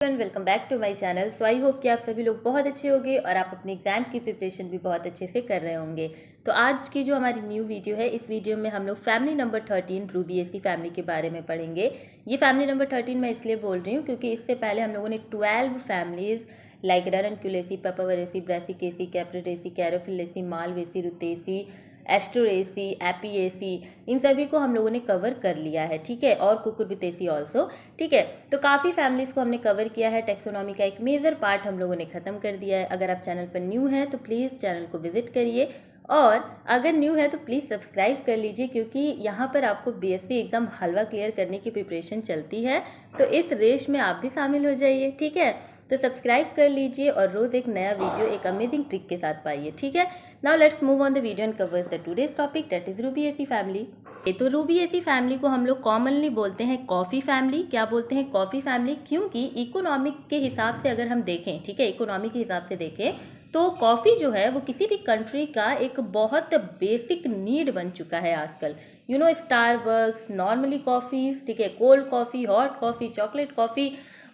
Everyone, welcome back to my channel. So I hope कि आप सभी लोग बहुत अच्छे होंगे और आप अपने एग्जाम की प्रिपरेशन भी बहुत अच्छे से कर रहे होंगे। तो आज की जो हमारी न्यू वीडियो है, इस वीडियो में हम लोग family number 13 Ruby AC family के बारे में पढ़ेंगे। ये फैमिली नंबर 13 मैं इसलिए बोल रही हूँ क्योंकि इससे पहले हम लोगों ने 12 families like Ranunculaceae, Papaveraceae, Brassicaceae, Capparidaceae, Caryophyllaceae, Malvaceae, Rutaceae, Asteraceae, Apiaceae, इन सभी को हम लोगों ने कवर कर लिया है। ठीक है, और कुकुरबिटेसी ऑल्सो। ठीक है, तो काफ़ी फैमिलीज़ को हमने कवर किया है। टेक्सोनॉमी का एक मेजर पार्ट हम लोगों ने ख़त्म कर दिया है। अगर आप चैनल पर न्यू हैं तो प्लीज़ चैनल को विजिट करिए, और अगर न्यू है तो प्लीज़ सब्सक्राइब कर लीजिए, क्योंकि यहाँ पर आपको बीएससी एकदम हलवा क्लियर करने की प्रिपरेशन चलती है। तो इस रेस में आप भी शामिल हो जाइए। ठीक है, तो सब्सक्राइब कर लीजिए और रोज़ एक नया वीडियो एक अमेजिंग ट्रिक के साथ पाइए। ठीक है, now let's move on the video and cover the today's topic, that is Ruby AC family. तो रूबी एसी फैमिली को हम लोग कॉमनली बोलते हैं कॉफ़ी फैमिली। क्या बोलते हैं? कॉफ़ी फैमिली, क्योंकि इकोनॉमिक के हिसाब से अगर हम देखें, ठीक है, इकोनॉमी के हिसाब से देखें तो कॉफ़ी जो है वो किसी भी कंट्री का एक बहुत बेसिक नीड बन चुका है आजकल। You know, Starbucks, normally coffees, ठीक है, cold coffee, hot coffee, chocolate coffee,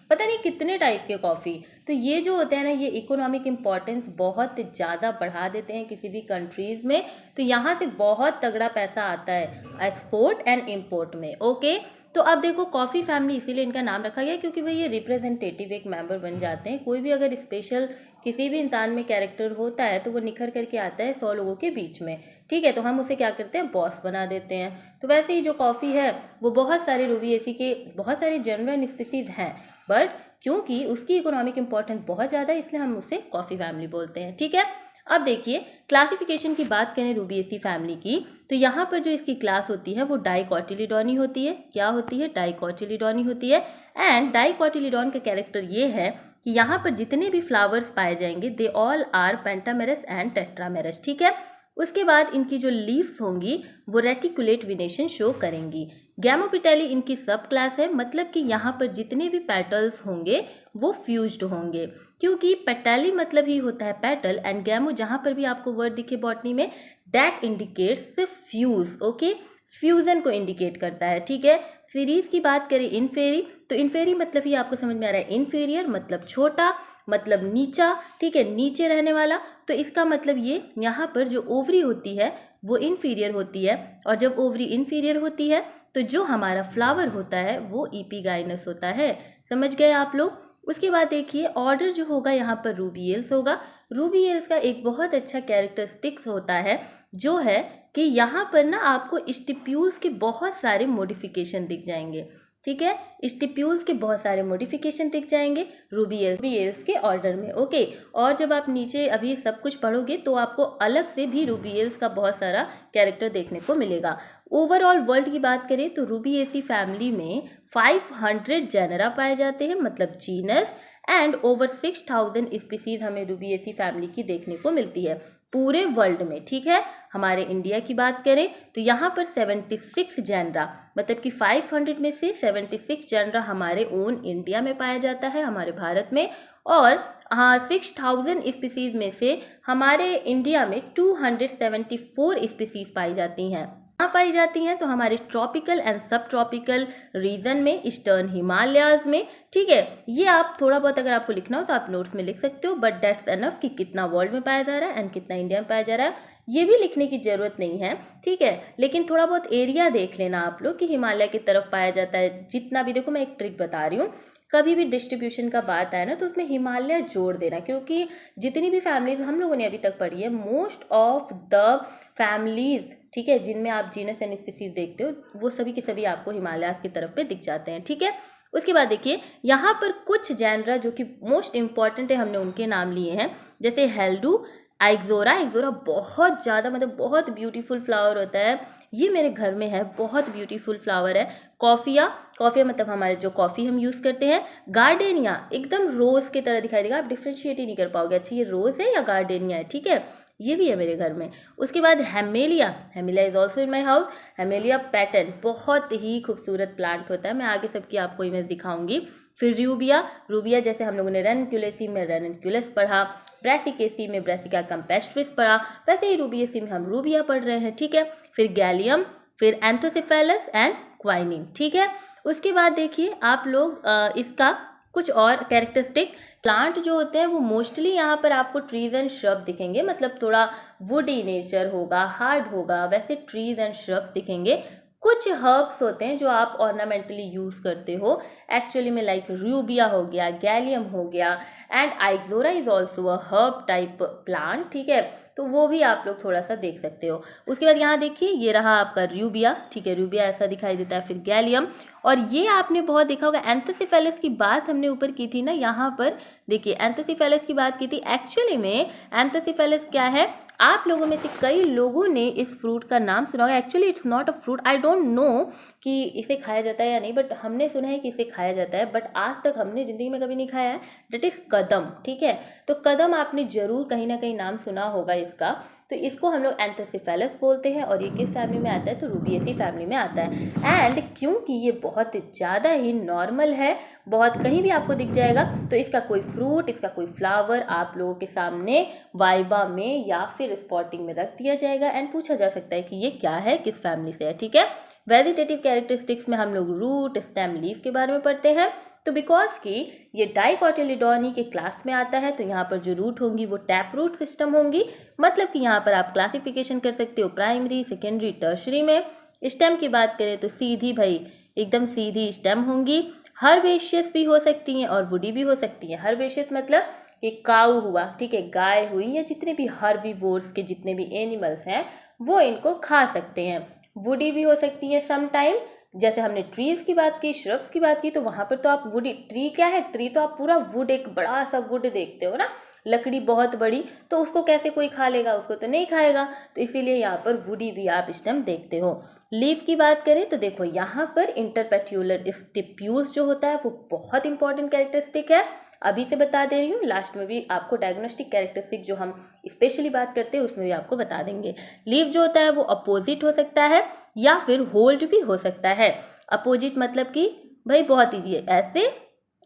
पता नहीं कितने टाइप के कॉफ़ी। तो ये जो होते हैं ना, ये इकोनॉमिक इम्पॉर्टेंस बहुत ज़्यादा बढ़ा देते हैं किसी भी कंट्रीज़ में। तो यहाँ से बहुत तगड़ा पैसा आता है एक्सपोर्ट एंड इम्पोर्ट में। ओके, तो अब देखो, कॉफ़ी फैमिली इसीलिए इनका नाम रखा गया क्योंकि भाई ये रिप्रेजेंटेटिव एक मेंबर बन जाते हैं। कोई भी अगर स्पेशल किसी भी इंसान में कैरेक्टर होता है तो वो निखर करके आता है 100 लोगों के बीच में। ठीक है, तो हम उसे क्या करते हैं? बॉस बना देते हैं। तो वैसे ही जो कॉफ़ी है वो बहुत सारे रूबी एसी के बहुत सारे जनरल स्पीसीज हैं, बट क्योंकि उसकी इकोनॉमिक इंपॉर्टेंस बहुत ज़्यादा है इसलिए हम उसे कॉफ़ी फैमिली बोलते हैं। ठीक है, अब देखिए क्लासिफिकेशन की बात करें रूबी एसी फैमिली की, तो यहाँ पर जो इसकी क्लास होती है वो डाइकोटिलीडॉनी होती है। क्या होती है? डाइकोटिलीडॉनी होती है। एंड डाइकोटिलीडॉन का कैरेक्टर ये है कि यहाँ पर जितने भी फ्लावर्स पाए जाएंगे they all are pentamerous and tetramerous. ठीक है, उसके बाद इनकी जो लीव्स होंगी वो रेटिकुलेट विनेशन शो करेंगी। गैमोपिटेली इनकी सब क्लास है, मतलब कि यहाँ पर जितने भी पेटल्स होंगे वो फ्यूज्ड होंगे, क्योंकि पेटली मतलब ही होता है पेटल, एंड गैमो जहाँ पर भी आपको वर्ड दिखे बॉटनी में, that indicates fuse. Okay, fusion को इंडिकेट करता है। ठीक है, सीरीज की बात करें इनफेरी, तो इनफेरी मतलब ही आपको समझ में आ रहा है, इनफेरियर मतलब छोटा, मतलब नीचा। ठीक है, नीचे रहने वाला। तो इसका मतलब ये यहाँ पर जो ओवरी होती है वो इन्फीरियर होती है, और जब ओवरी इन्फीरियर होती है तो जो हमारा फ्लावर होता है वो इपीगाइनस होता है। समझ गए आप लोग? उसके बाद देखिए ऑर्डर जो होगा यहाँ पर रूबियल्स होगा। रूबियल्स का एक बहुत अच्छा कैरेक्टरिस्टिक्स होता है जो है कि यहाँ पर ना आपको स्टिप्यूल्स के बहुत सारे मॉडिफिकेशन दिख जाएंगे। ठीक है, स्टिप्यूल्स के बहुत सारे मॉडिफिकेशन दिख जाएंगे रूबियल्स के ऑर्डर में। ओके, और जब आप नीचे अभी सब कुछ पढ़ोगे तो आपको अलग से भी रूबियल्स का बहुत सारा कैरेक्टर देखने को मिलेगा। ओवरऑल वर्ल्ड की बात करें तो रूबी एसी फैमिली में 500 जेनरा पाए जाते हैं, मतलब जीनस, एंड ओवर 6000 स्पीसीज हमें रूबी एसी फैमिली की देखने को मिलती है पूरे वर्ल्ड में। ठीक है, हमारे इंडिया की बात करें तो यहाँ पर 76 जेनरा, मतलब कि 500 में से 76 जेनरा हमारे ओन इंडिया में पाया जाता है, हमारे भारत में। और हाँ, 6000 स्पीसीज में से हमारे इंडिया में 274 स्पीसीज पाई जाती हैं। कहाँ पाई जाती हैं? तो हमारे ट्रॉपिकल एंड सब ट्रॉपिकल रीजन में, ईस्टर्न हिमालयाज में। ठीक है, ये आप थोड़ा बहुत अगर आपको लिखना हो तो आप नोट्स में लिख सकते हो, बट दैट्स एनफ कि कितना वर्ल्ड में पाया जा रहा है एंड कितना इंडिया में पाया जा रहा है ये भी लिखने की जरूरत नहीं है। ठीक है, लेकिन थोड़ा बहुत एरिया देख लेना आप लोग कि हिमालय की तरफ पाया जाता है जितना भी। देखो मैं एक ट्रिक बता रही हूँ, कभी भी डिस्ट्रीब्यूशन का बात आए ना तो उसमें हिमालय जोड़ देना, क्योंकि जितनी भी फैमिलीज हम लोगों ने अभी तक पढ़ी है, मोस्ट ऑफ द फैमिलीज, ठीक है, जिनमें आप जीनस एंड स्पीसीज देखते हो वो सभी के सभी आपको हिमालय की तरफ पे दिख जाते हैं। ठीक है, उसके बाद देखिए यहाँ पर कुछ जैनरा जो कि मोस्ट इंपॉर्टेंट है हमने उनके नाम लिए हैं, जैसे हेल्डू, आइक्जोरा। आइक्जोरा बहुत ज़्यादा, मतलब बहुत ब्यूटीफुल फ्लावर होता है, ये मेरे घर में है, बहुत ब्यूटीफुल फ्लावर है। कॉफिया, कॉफिया मतलब हमारे जो कॉफ़ी हम यूज़ करते हैं। गार्डेनिया एकदम रोज़ की तरह दिखाई देगा, आप डिफ्रेंशिएट ही नहीं कर पाओगे, अच्छा ये रोज़ है या गार्डेनिया है। ठीक है, ये भी है मेरे घर में। उसके बाद hamelia, hamelia is also in my house. Hamelia pattern बहुत ही खूबसूरत प्लांट होता है, मैं आगे सबकी आपको इमेज दिखाऊंगी। फिर रूबिया, रूबिया जैसे हम लोगों ने रनक्यूलेसी में रनक्यूलस पढ़ा, ब्रासिकेसी में ब्रासिका कैम्पेस्ट्रिस पढ़ा, वैसे ही रूबिएसी में हम रूबिया पढ़ रहे हैं। ठीक है, फिर गैलियम, फिर एंथोसिफेलस एंड क्वाइनिन। ठीक है, उसके बाद देखिए आप लोग इसका कुछ और कैरेक्टरिस्टिक प्लांट जो होते हैं वो मोस्टली यहाँ पर आपको ट्रीज एंड श्रब दिखेंगे, मतलब थोड़ा वुडी नेचर होगा, हार्ड होगा, वैसे ट्रीज एंड श्रब्स दिखेंगे। कुछ हर्ब्स होते हैं जो आप ऑर्नामेंटली यूज़ करते हो एक्चुअली में, लाइक रूबिया हो गया, गैलियम हो गया, and ixora is also a herb type plant, ठीक है, तो वो भी आप लोग थोड़ा सा देख सकते हो। उसके बाद यहाँ देखिए ये रहा आपका रूबिया, ठीक है, रूबिया ऐसा दिखाई देता है, फिर गैलियम, और ये आपने बहुत देखा होगा एंथोसिफेलस की बात हमने ऊपर की थी ना, यहाँ पर देखिए एंथोसिफेलस की बात की थी। एक्चुअली में एंथोसिफेलस क्या है, आप लोगों में से कई लोगों ने इस फ्रूट का नाम सुना होगा। Actually it's not a fruit, I don't know कि इसे खाया जाता है या नहीं, बट हमने सुना है कि इसे खाया जाता है, बट आज तक हमने ज़िंदगी में कभी नहीं खाया है। डेट इज़ कदम, ठीक है, तो कदम आपने ज़रूर कहीं ना कहीं नाम सुना होगा इसका। तो इसको हम लोग एंथोसिफेलस बोलते हैं, और ये किस फैमिली में आता है, तो रूबिएसी फैमिली में आता है। एंड क्योंकि ये बहुत ज़्यादा ही नॉर्मल है, बहुत कहीं भी आपको दिख जाएगा, तो इसका कोई फ्रूट, इसका कोई फ्लावर आप लोगों के सामने वाइबा में या फिर स्पॉटिंग में रख दिया जाएगा एंड पूछा जा सकता है कि ये क्या है, किस फैमिली से है, ठीक है। वेजिटेटिव कैरेक्टरिस्टिक्स में हम लोग रूट, स्टेम, लीफ के बारे में पढ़ते हैं। तो बिकॉज कि ये डाइकोटिलिडोनी के क्लास में आता है, तो यहाँ पर जो रूट होंगी वो टैप रूट सिस्टम होंगी, मतलब कि यहाँ पर आप क्लासिफिकेशन कर सकते हो प्राइमरी, सेकेंडरी, टर्शरी में। स्टेम की बात करें तो सीधी, भाई एकदम सीधी स्टेम होंगी। हर्बेशियस भी हो सकती हैं और वुडी भी हो सकती हैं। हर्बेशियस मतलब कि काऊ हुआ, ठीक है, गाय हुई, या जितने भी हर्बीवोर्स के जितने भी एनिमल्स हैं वो इनको खा सकते हैं। वुडी भी हो सकती है सम टाइम, जैसे हमने ट्रीज की बात की, श्रब्स की बात की, तो वहाँ पर तो आप वुडी, ट्री क्या है, ट्री तो आप पूरा वुड, एक बड़ा सा वुड देखते हो ना, लकड़ी बहुत बड़ी, तो उसको कैसे कोई खा लेगा, उसको तो नहीं खाएगा, तो इसीलिए यहाँ पर वुडी भी आप स्टेम देखते हो। लीफ की बात करें तो देखो यहाँ पर इंटरपेट्यूलर स्टिप्यूल्स जो होता है वो बहुत इंपॉर्टेंट कैरेक्टरिस्टिक है, अभी से बता दे रही हूँ, लास्ट में भी आपको डायग्नोस्टिक कैरेक्टरिस्टिक जो हम स्पेशली बात करते हैं उसमें भी आपको बता देंगे। लीफ जो होता है वो अपोजिट हो सकता है या फिर होल्ड भी हो सकता है। अपोजिट मतलब कि भाई बहुत ईजी है, ऐसे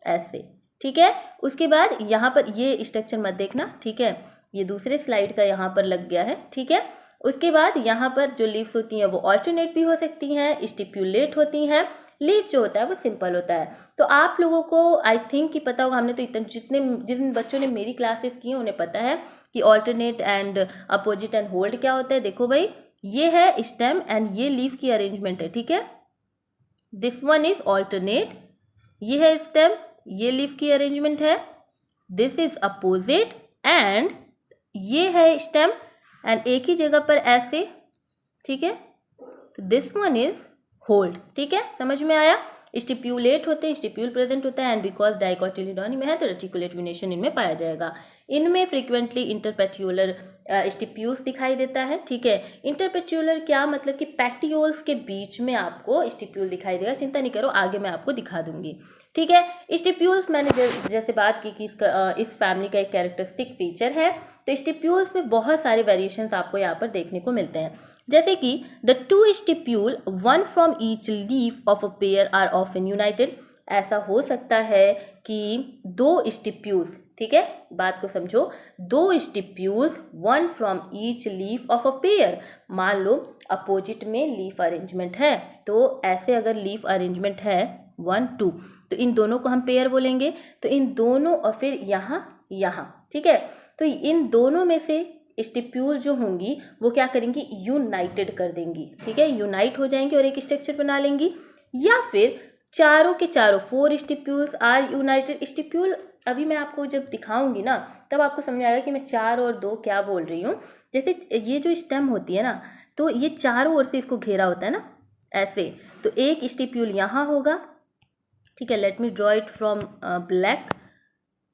ऐसे, ठीक है। उसके बाद यहाँ पर ये स्ट्रक्चर मत देखना, ठीक है, ये दूसरे स्लाइड का यहाँ पर लग गया है, ठीक है। उसके बाद यहाँ पर जो लीव्स होती हैं वो ऑल्टरनेट भी हो सकती हैं, स्टिप्यूलेट होती हैं। लीफ जो होता है वो सिंपल होता है। तो आप लोगों को आई थिंक कि पता होगा, हमने तो इतने जिन बच्चों ने मेरी क्लासेस की हैं उन्हें पता है कि alternate and opposite and hold क्या होता है। देखो भाई, ये है स्टेम एंड ये लीफ की अरेंजमेंट है, ठीक है, दिस वन इज ऑल्टरनेट, ये है स्टेम, ये लीफ की अरेंजमेंट है, दिस इज अपोजिट एंड ये है स्टेम, एंड एक ही जगह पर ऐसे, ठीक है, तो दिस वन इज होल्ड, ठीक है, समझ में आया। स्टिप्यूलेट होते हैं, स्टिप्यूल प्रेजेंट होता है, एंड बिकॉज डाइकोटिलिडोनी में है तो रेटिकुलेट वेनेशन इनमें पाया जाएगा। इनमें फ्रीक्वेंटली इंटरपेट्यूलर स्टिप्यूल्स दिखाई देता है, ठीक है। इंटरपेट्यूलर क्या मतलब कि पैटियोल्स के बीच में आपको स्टिप्यूल दिखाई देगा, चिंता नहीं करो, आगे मैं आपको दिखा दूंगी, ठीक है। स्टिप्यूल्स मैंने जैसे बात की कि इस फैमिली का एक कैरेक्टरिस्टिक फीचर है, तो स्टिप्यूल्स में बहुत सारे वेरिएशंस आपको यहाँ पर देखने को मिलते हैं, जैसे कि the two stipule one from each leaf of a pair are often united. ऐसा हो सकता है कि दो स्टिप्यूल्स, ठीक है, बात को समझो, दो stipules one from each leaf of a pair, मान लो अपोजिट में लीफ अरेंजमेंट है, तो ऐसे अगर लीफ अरेंजमेंट है 1 2, तो इन दोनों को हम पेयर बोलेंगे, तो इन दोनों और फिर यहाँ यहाँ, ठीक है, तो इन दोनों में से स्टिप्यूल जो होंगी वो क्या करेंगी, यूनाइटेड कर देंगी, ठीक है, यूनाइट हो जाएंगी और एक स्ट्रक्चर बना लेंगी। या फिर चारों के चारों 4 स्टिप्यूल्स आर यूनाइटेड स्टिप्यूल, अभी मैं आपको जब दिखाऊंगी ना तब आपको समझ आएगा कि मैं 4 और 2 क्या बोल रही हूँ। जैसे ये जो स्टेम होती है ना, तो ये चारों ओर से इसको घेरा होता है ना ऐसे, तो एक स्टिप्यूल यहाँ होगा, ठीक है, let me draw it from black,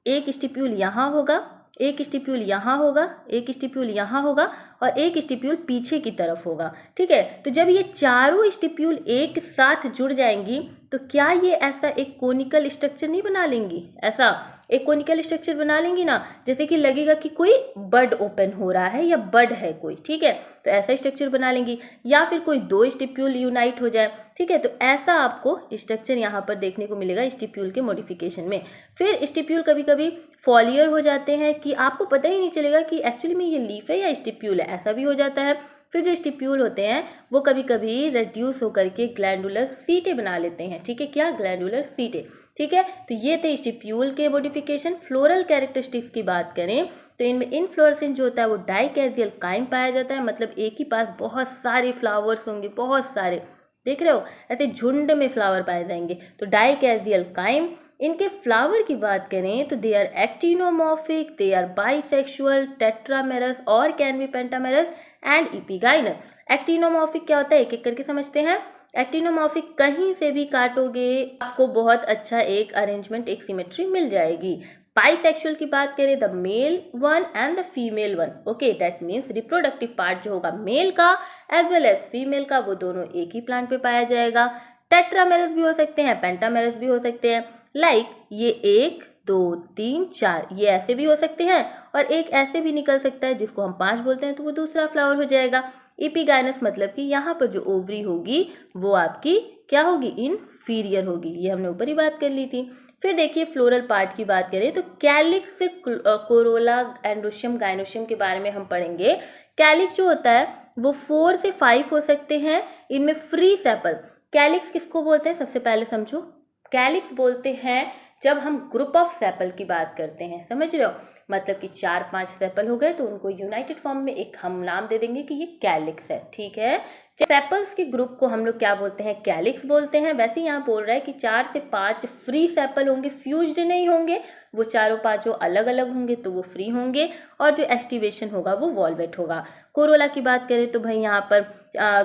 एक स्टिप्यूल यहाँ होगा, एक स्टिप्यूल यहाँ होगा, एक स्टिप्यूल यहाँ होगा और एक स्टिप्यूल पीछे की तरफ होगा, ठीक है। तो जब ये चारों स्टिप्यूल एक साथ जुड़ जाएंगी तो क्या ये ऐसा एक कोनिकल स्ट्रक्चर नहीं बना लेंगी, ऐसा एक कोनिकल स्ट्रक्चर बना लेंगी ना, जैसे कि लगेगा कि कोई बड ओपन हो रहा है या बड है कोई, ठीक है, तो ऐसा स्ट्रक्चर बना लेंगी। या फिर कोई 2 स्टिप्यूल यूनाइट हो जाए, ठीक है, तो ऐसा आपको स्ट्रक्चर यहाँ पर देखने को मिलेगा स्टिप्यूल के मॉडिफिकेशन में। फिर स्टिप्यूल कभी कभी फॉलियर हो जाते हैं कि आपको पता ही नहीं चलेगा कि एक्चुअली में ये लीफ है या स्टिप्यूल है, ऐसा भी हो जाता है। फिर जो स्टिप्यूल होते हैं वो कभी कभी रेड्यूस होकर के ग्लैंडुलर सीटे बना लेते हैं, ठीक है, क्या, ग्लैंडुलर सीटे। ठीक है। तो ये थे स्टिप्यूल के मोडिफिकेशन। फ्लोरल कैरेक्टरिस्टिक्स की बात करें तो इनमें इनफ्लोरेसेंस जो होता है वो डाइकैजियल काइम पाया जाता है, मतलब एक ही पास बहुत सारे फ्लावर्स होंगे, बहुत सारे, देख रहे हो, ऐसे झुंड में फ्लावर पाए जाएंगे, तो डाइकैजियल काइम। इनके फ्लावर की बात करें तो they are actinomorphic, they are bisexual, tetramerous और can be pentamerous and epigynous. Actinomorphic क्या होता है, एक एक करके समझते हैं। एक्टिनोमॉर्फिक कहीं से भी काटोगे आपको बहुत अच्छा एक अरेंजमेंट, एक सिमेट्री मिल जाएगी। बाइसेक्सुअल की बात करें, the male one and the female one, okay, that means reproductive part जो होगा मेल का एज वेल एज फीमेल का, वो दोनों एक ही प्लांट पे पाया जाएगा। टेट्रामेरस भी हो सकते हैं, पेंटामेरस भी हो सकते हैं, लाइक ये 1 2 3 4 ये ऐसे भी हो सकते हैं, और एक ऐसे भी निकल सकता है जिसको हम 5 बोलते हैं, तो वो दूसरा फ्लावर हो जाएगा। इपिगाइनस मतलब कि यहाँ पर जो ओवरी होगी वो आपकी क्या होगी, इनफीरियर होगी, ये हमने ऊपर ही बात कर ली थी। फिर देखिए फ्लोरल पार्ट की बात करें तो कैलिक्स, कोरोला, एंडोशियम, गाइनोशियम के बारे में हम पढ़ेंगे। कैलिक्स जो होता है वो 4 से 5 हो सकते हैं, इनमें फ्री सेपल। कैलिक्स किसको बोलते हैं, सबसे पहले समझो, कैलिक्स बोलते हैं जब हम ग्रुप ऑफ सेपल की बात करते हैं, समझ रहे हो, मतलब कि 4-5 सेपल हो गए तो उनको यूनाइटेड फॉर्म में एक हम नाम दे देंगे कि ये कैलिक्स है, ठीक है। सेपल्स के ग्रुप को हम लोग क्या बोलते हैं, कैलिक्स बोलते हैं। वैसे यहाँ बोल रहा है कि 4 से 5 फ्री सेपल होंगे, फ्यूज्ड नहीं होंगे, वो चारों पांचों अलग अलग होंगे तो वो फ्री होंगे, और जो एस्टिवेशन होगा वो वॉल्वेट होगा। कोरोला की बात करें तो भाई यहाँ पर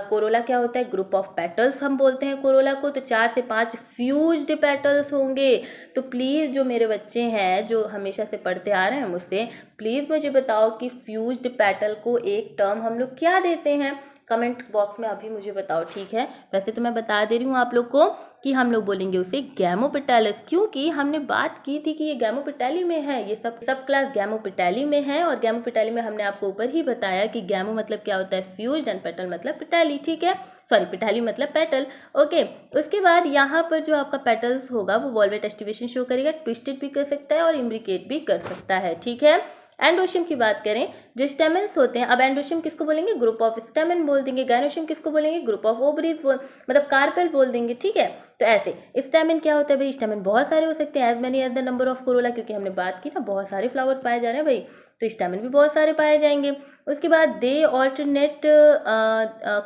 कोरोला क्या होता है, ग्रुप ऑफ पेटल्स हम बोलते हैं कोरोला को, तो 4 से 5 फ्यूज्ड पेटल्स होंगे। तो प्लीज़ जो मेरे बच्चे हैं जो हमेशा से पढ़ते आ रहे हैं मुझसे, प्लीज़ मुझे बताओ कि फ्यूज्ड पेटल को एक टर्म हम लोग क्या देते हैं, कमेंट बॉक्स में अभी मुझे बताओ, ठीक है। वैसे तो मैं बता दे रही हूँ आप लोग को कि हम लोग बोलेंगे उसे गैमोपेटैलस, क्योंकि हमने बात की थी कि ये गैमोपेटैली में है, ये सब क्लास गैमोपेटैली में है, और गैमोपेटैली में हमने आपको ऊपर ही बताया कि गैमो मतलब क्या होता है फ्यूज्ड, एंड पेटल मतलब पेटैली, ठीक है, सॉरी पेटैली मतलब पेटल, ओके। उसके बाद यहाँ पर जो आपका पेटल्स होगा वो वॉल्वेट एस्टिवेशन शो करेगा, ट्विस्टेड भी कर सकता है और इम्ब्रिकेट भी कर सकता है, ठीक है। एंडोशियम की बात करें, जो स्टेमेन्स होते हैं, अब एंडोशियम किसको बोलेंगे, ग्रुप ऑफ स्टेमेन बोल देंगे, गाइनोशियम किसको बोलेंगे, ग्रुप ऑफ ओवरीज मतलब कार्पेल बोल देंगे, ठीक है। तो ऐसे स्टेमेन क्या होता है भाई, स्टेमेन बहुत सारे हो सकते हैं, as many as the number of corolla, क्योंकि हमने बात की ना बहुत सारे फ्लावर्स पाए जा रहे हैं भाई, तो स्टेमेन भी बहुत सारे पाए जाएंगे। उसके बाद they alternate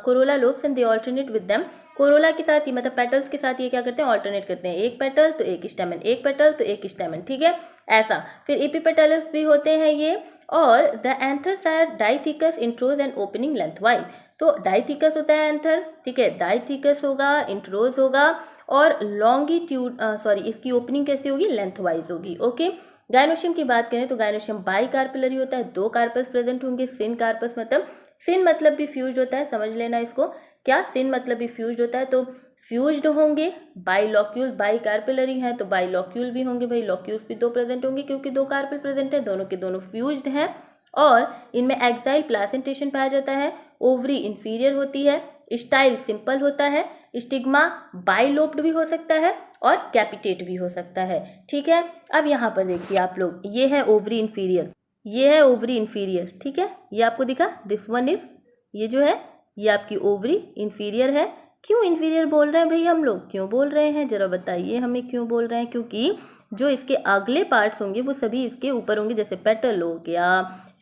corolla lobes and they alternate with them, corolla के साथ ही मतलब पेटल्स के साथ ये क्या करते हैं, ऑल्टरनेट करते हैं, एक पेटल तो एक स्टेमन, एक पेटल तो एक स्टेमन, ठीक है, ऐसा। फिर एपिपेटल्स भी होते हैं ये, और the anthers are dithecous, introrse and opening lengthwise, तो डाइथिकस होता है एंथर, ठीक है, डाइथिकस होगा, इंट्रोज होगा, और लॉन्गिट्यूड इसकी ओपनिंग कैसी होगी, लेंथवाइज होगी, ओके। गाइनोशियम की बात करें तो गाइनोशियम बाई कार्पेलरी होता है, 2 कार्पस प्रेजेंट होंगे, सिन कार्पस मतलब, सिन मतलब भी फ्यूज होता है, समझ लेना इसको, क्या सिन मतलब भी फ्यूज होता है, तो फ्यूज्ड होंगे, बाइलॉक्यूल, बाई कार्पेलरी हैं तो बाइलॉक्यूल भी होंगे भाई, लॉक्यूल्स भी 2 प्रेजेंट होंगे क्योंकि 2 कार्पेल प्रेजेंट है, दोनों के दोनों फ्यूज्ड हैं, और इनमें एक्साइल प्लासेंटेशन पाया जाता है, ओवरी इंफीरियर होती है, स्टाइल सिंपल होता है, स्टिग्मा बाइलोप्ड भी हो सकता है और कैपिटेट भी हो सकता है, ठीक है। अब यहाँ पर देखिए आप लोग, ये है ओवरी इंफीरियर, ये है ओवरी इंफीरियर, ठीक है, ये आपको दिखा, दिस वन इज, ये जो है ये आपकी ओवरी इंफीरियर है। क्यों इंफीरियर बोल रहे हैं भाई, हम लोग क्यों बोल रहे हैं, जरा बताइए हमें क्यों बोल रहे हैं, क्योंकि जो इसके अगले पार्ट्स होंगे वो सभी इसके ऊपर होंगे, जैसे पेटल हो गया,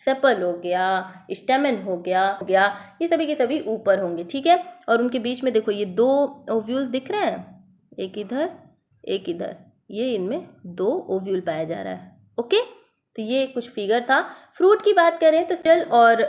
सेपल हो गया, स्टेमन हो गया, ये सभी के सभी ऊपर होंगे, ठीक है। और उनके बीच में देखो ये 2 ओव्यूल्स दिख रहे हैं, एक इधर एक इधर, ये इनमें 2 ओव्यूल पाया जा रहा है, ओके। तो ये कुछ फिगर था। फ्रूट की बात करें तो सेल और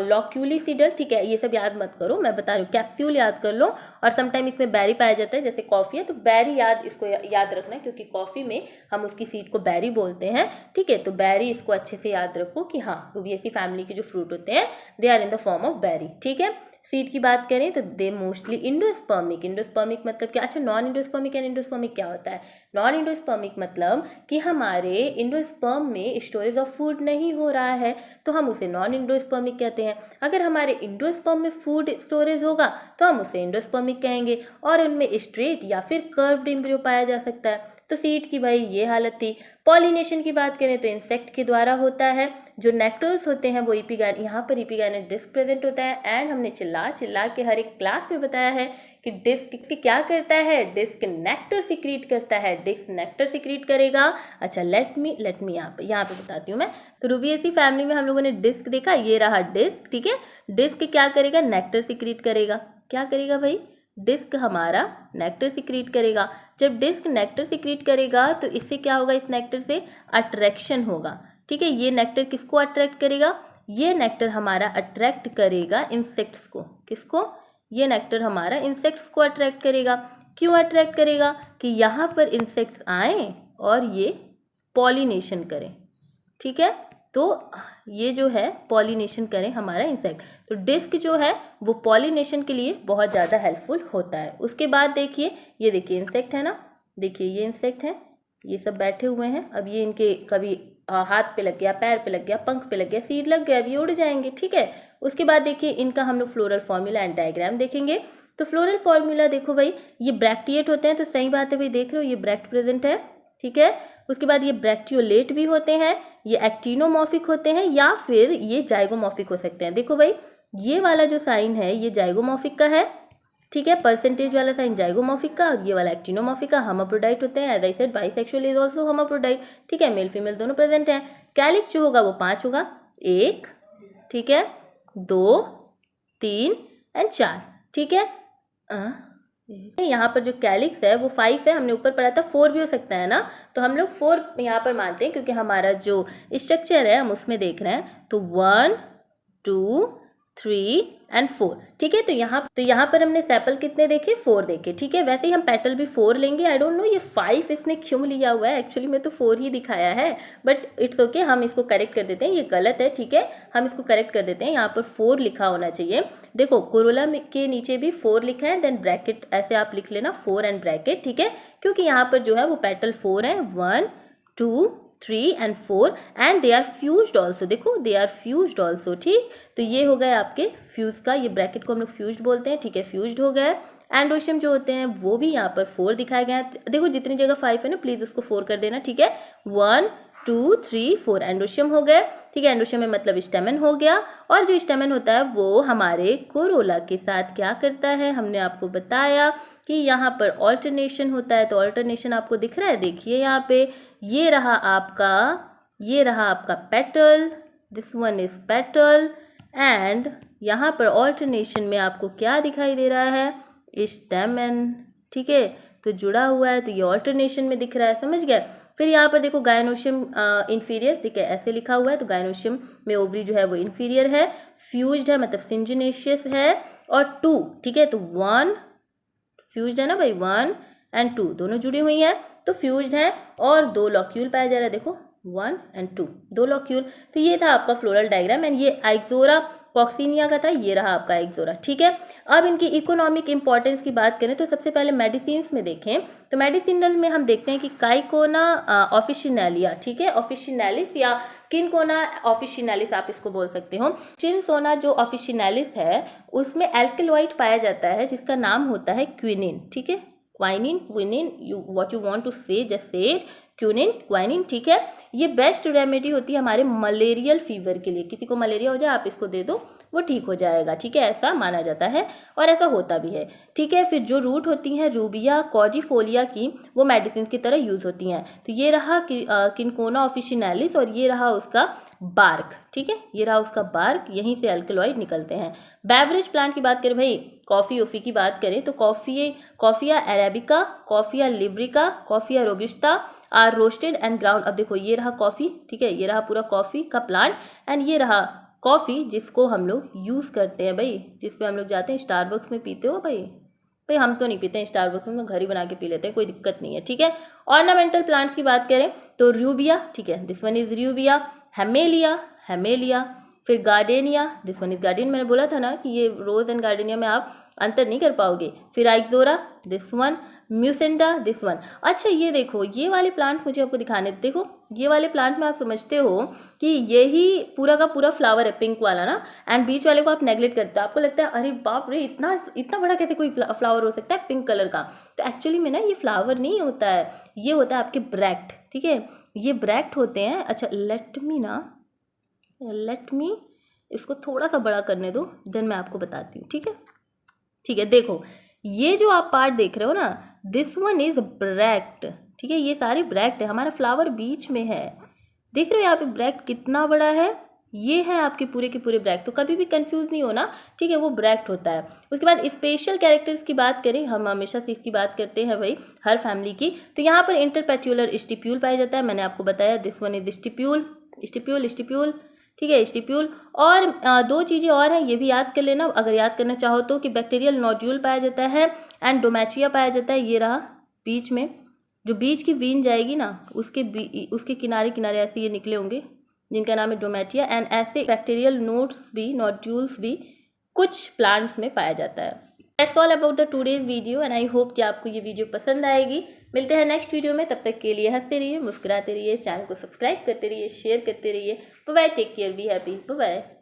लॉक्यूलिसिडल, ठीक है, ये सब याद मत करो, मैं बता रही हूँ, कैप्सूल याद कर लो, और समटाइम इसमें बेरी पाया जाता है, जैसे कॉफ़ी है तो बेरी इसको याद रखना है, क्योंकि कॉफ़ी में हम उसकी सीड को बेरी बोलते हैं, ठीक है। तो बेरी इसको अच्छे से याद रखो कि हाँ रूबिएसी फैमिली के जो फ्रूट होते हैं they are in the form of berry, ठीक है। सीड की बात करें तो दे मोस्टली इंडोस्पर्मिक, इंडोस्पर्मिक मतलब क्या, अच्छा नॉन इंडोस्पर्मिक एंड इंडोस्पर्मिक क्या होता है, नॉन इंडोस्पर्मिक मतलब कि हमारे इंडोस्पर्म में स्टोरेज ऑफ फूड नहीं हो रहा है तो हम उसे नॉन इंडोस्पर्मिक कहते हैं। अगर हमारे इंडोस्पर्म में फूड स्टोरेज होगा तो हम उसे इंडोस्पर्मिक कहेंगे, और उनमें स्ट्रेट या फिर कर्व्ड एम्ब्रियो पाया जा सकता है। तो सीड की भाई ये हालत थी। पॉलिनेशन की बात करें तो इंसेक्ट के द्वारा होता है, जो नेक्टर्स होते हैं वो यहाँ पर इपिगाइनेट डिस्क प्रेजेंट होता है, एंड हमने चिल्ला के हर एक क्लास में बताया है कि डिस्क क्या करता है, डिस्क नेक्टर सिक्रीट करता है, डिस्क नेक्टर सिक्रीट करेगा। अच्छा लेट मी यहाँ पे बताती हूँ मैं। तो रूबिएसी फैमिली में हम लोगों ने डिस्क देखा, ये रहा डिस्क, ठीक है। डिस्क क्या करेगा, नेक्टर सिक्रीट करेगा। क्या करेगा भाई, डिस्क हमारा नेक्टर सिक्रीट करेगा। जब डिस्क नेक्टर सिक्रीट करेगा तो इससे क्या होगा, इस नेक्टर से अट्रैक्शन होगा, ठीक है। ये नेक्टर किसको अट्रैक्ट करेगा, ये नेक्टर हमारा अट्रैक्ट करेगा इंसेक्ट्स को। किसको, ये नेक्टर हमारा इंसेक्ट्स को अट्रैक्ट करेगा। क्यों अट्रैक्ट करेगा, कि यहाँ पर इंसेक्ट्स आए और ये पॉलिनेशन करें, ठीक है। तो ये जो है पॉलिनेशन करें हमारा इंसेक्ट, तो डिस्क जो है वो पॉलिनेशन के लिए बहुत ज़्यादा हेल्पफुल होता है। उसके बाद देखिए, ये देखिए इंसेक्ट है ना, देखिए ये इंसेक्ट है, ये सब बैठे हुए हैं। अब ये इनके कभी हाथ पे लग गया, पैर पे लग गया, पंख पे लग गया, सीड लग गया, अब ये उड़ जाएंगे, ठीक है। उसके बाद देखिए इनका हम लोग फ्लोरल फॉर्मूला एंड डायग्राम देखेंगे। तो फ्लोरल फॉर्मूला देखो भाई, ये ब्रैक्टिएट होते हैं, तो सही बात है भाई, देख रहे हो ये ब्रैक्ट प्रेजेंट है, ठीक है। उसके बाद ये ब्रैक्टियोलेट भी होते हैं, ये एक्टिनोमॉर्फिक होते हैं, या फिर ये जाइगोमॉर्फिक हो सकते हैं। देखो भाई ये वाला जो साइन है ये जाइगोमॉर्फिक का है, ठीक है, परसेंटेज वाला साइन जाइगोमॉर्फिक का, और ये वाला एक्टिनोमॉर्फिक का। हर्माफ्रोडाइट होते हैं, as I said bisexual is also hermaphrodite, ठीक है, मेल फीमेल दोनों प्रेजेंट हैं। कैलिक्स जो होगा वो 5 होगा, 1, ठीक है, 2, 3 एंड 4, ठीक है। यहाँ पर जो कैलिक्स है वो 5 है, हमने ऊपर पढ़ा था 4 भी हो सकता है ना, तो हम लोग 4 यहाँ पर मानते हैं क्योंकि हमारा जो स्ट्रक्चर है हम उसमें देख रहे हैं। तो 1, 2, 3 एंड 4, ठीक है। तो यहाँ पर हमने सेपल कितने देखे, 4 देखे, ठीक है। वैसे ही हम पेटल भी 4 लेंगे। आई डोंट नो ये 5 इसने क्यों लिया हुआ है, एक्चुअली में तो 4 ही दिखाया है, बट इट्स ओके, हम इसको करेक्ट कर देते हैं, ये गलत है, ठीक है, हम इसको करेक्ट कर देते हैं। यहाँ पर 4 लिखा होना चाहिए। देखो कोरोला के नीचे भी 4 लिखा है, देन ब्रैकेट ऐसे आप लिख लेना 4 एंड ब्रैकेट, ठीक है, क्योंकि यहाँ पर जो है वो पेटल 4 है, 1, 2, 3 and 4 and they are fused also. देखो दे आर फ्यूज्ड ऑल्सो, ठीक। तो ये हो गए आपके फ्यूज का, ये ब्रैकेट को हम लोग फ्यूज्ड बोलते हैं, ठीक है, फ्यूज्ड हो गया। एंडोशियम जो होते हैं वो भी यहाँ पर 4 दिखाया गया है। देखो जितनी जगह 5 है ना, प्लीज उसको 4 कर देना, ठीक है। 1, 2, 3, 4 एंडोशियम हो गए, ठीक है। एंडोशियम में मतलब स्टेमन हो गया, और जो स्टेमन होता है वो हमारे कोरोला के साथ क्या करता है, हमने आपको बताया कि यहाँ पर ऑल्टरनेशन होता है। तो ऑल्टरनेशन आपको दिख रहा है, देखिए यहाँ पे ये रहा आपका petal, this one is petal, and यहाँ पर ऑल्टरनेशन में आपको क्या दिखाई दे रहा है, स्टेमन, ठीक है। तो जुड़ा हुआ है, तो ये ऑल्टरनेशन में दिख रहा है, समझ गया। फिर यहाँ पर देखो गायनोशियम इंफीरियर, ठीक है, ऐसे लिखा हुआ है, तो गायनोशियम में ओवरी जो है वो इंफीरियर है, फ्यूज्ड है मतलब सिंजिनेशियस है, और 2, ठीक है। तो 1 फ्यूज्ड है ना भाई, 1 एंड 2 दोनों जुड़ी हुई हैं, तो फ्यूज्ड है, और 2 लॉक्यूल पाया जा रहा है, देखो 1 एंड 2 2 लॉक्यूल। तो ये था आपका फ्लोरल डायग्राम, एंड ये आइक्सोरा कॉक्सिनिया का था, ये रहा आपका आइक्सोरा, ठीक है। अब इनकी इकोनॉमिक इंपॉर्टेंस की बात करें तो सबसे पहले मेडिसिन में देखें, तो मेडिसिनल में हम देखते हैं कि काइकोना ऑफिशिनैलिया, ठीक है, ऑफिशिनैलिस या किनकोना ऑफिशिनैलिस आप इसको बोल सकते हो। चिनसोना जो ऑफिशिनैलिस है उसमें एल्कलॉइड पाया जाता है जिसका नाम होता है क्विनिन, ठीक है, quinine, quinine, what you want to say just say it, quinine, quinine, ठीक है। ये बेस्ट रेमेडी होती है हमारे मलेरियल फीवर के लिए, किसी को मलेरिया हो जाए आप इसको दे दो वो ठीक हो जाएगा, ठीक है, ऐसा माना जाता है और ऐसा होता भी है, ठीक है। फिर जो रूट होती हैं रूबिया कॉर्डिफोलिया की, वो मेडिसिन की तरह यूज होती हैं। तो ये रहा किनकोना ऑफिशिनैलिस, और ये रहा उसका बार्क, ठीक है, ये रहा उसका बार्क, यहीं से अल्कलॉइड निकलते हैं। बेवरेज प्लांट की बात करें भाई, कॉफ़ी ओफ़ी की बात करें तो coffea arabica, coffea liberica, coffea robusta are roasted and ground. अब देखो ये रहा कॉफ़ी, ठीक है, ये रहा पूरा कॉफ़ी का प्लांट, एंड ये रहा कॉफ़ी जिसको हम लोग यूज़ करते हैं भाई, जिस पे हम लोग जाते हैं स्टारबक्स में पीते हो भाई हम तो नहीं पीते हैं स्टारबक्स में, घर ही बना के पी लेते हैं, कोई दिक्कत नहीं है, ठीक है। ऑर्नामेंटल प्लांट्स की बात करें तो रूबिया, ठीक है, दिस वन इज रूबिया, हेमेलिया, फिर gardenia, this one is garden, मैंने बोला था ना कि ये रोज एंड गार्डेनिया में आप अंतर नहीं कर पाओगे। फिर आइक्सोरा, दिस वन, म्यूसेंटा, दिस वन। अच्छा ये देखो ये वाले प्लांट मुझे आपको दिखाने, देखो ये वाले प्लांट में आप समझते हो कि यही पूरा का पूरा फ्लावर है पिंक वाला ना, एंड बीच वाले को आप नेग्लेक्ट करते हो, आपको लगता है अरे बाप रे इतना बड़ा कैसे कोई फ्लावर हो सकता है पिंक कलर का। तो एक्चुअली में ना ये फ्लावर नहीं होता है, ये होता है आपके ब्रैक्ट, ठीक है, ये ब्रैक्ट होते हैं। अच्छा लेट मी इसको थोड़ा सा बड़ा करने दो, देन मैं आपको बताती हूँ, ठीक है। देखो ये जो आप पार्ट देख रहे हो ना, दिस वन इज ब्रैक्ट, ठीक है, ये सारे ब्रैक्ट है, हमारा फ्लावर बीच में है, देख रहे हो यहाँ पे ब्रैक्ट कितना बड़ा है, ये है आपके पूरे के पूरे ब्रैक्ट, तो कभी भी कंफ्यूज नहीं होना, ठीक है, वो ब्रैक्ट होता है। उसके बाद स्पेशल कैरेक्टर्स की बात करें, हम हमेशा से इसकी बात करते हैं भाई हर फैमिली की, तो यहाँ पर इंटरपेट्यूलर स्टिप्यूल पाया जाता है, मैंने आपको बताया this one is stipule, stipule stipule, ठीक है, स्टिप्यूल। और दो चीज़ें और हैं, ये भी याद कर लेना अगर याद करना चाहो तो, कि बैक्टीरियल नोड्यूल पाया जाता है एंड डोमेचिया पाया जाता है, ये रहा बीच में, जो बीच की वीन जाएगी ना उसके किनारे किनारे ऐसे ये निकले होंगे जिनका नाम है डोमेटिया, एंड ऐसे बैक्टीरियल नोड्यूल्स भी कुछ प्लांट्स में पाया जाता है। That's all about the today's video and I hope कि आपको ये वीडियो पसंद आएगी। मिलते हैं नेक्स्ट वीडियो में, तब तक के लिए हंसते रहिए, मुस्कुराते रहिए, चैनल को सब्सक्राइब करते रहिए, शेयर करते रहिए। Bye bye, take care, be happy, bye bye.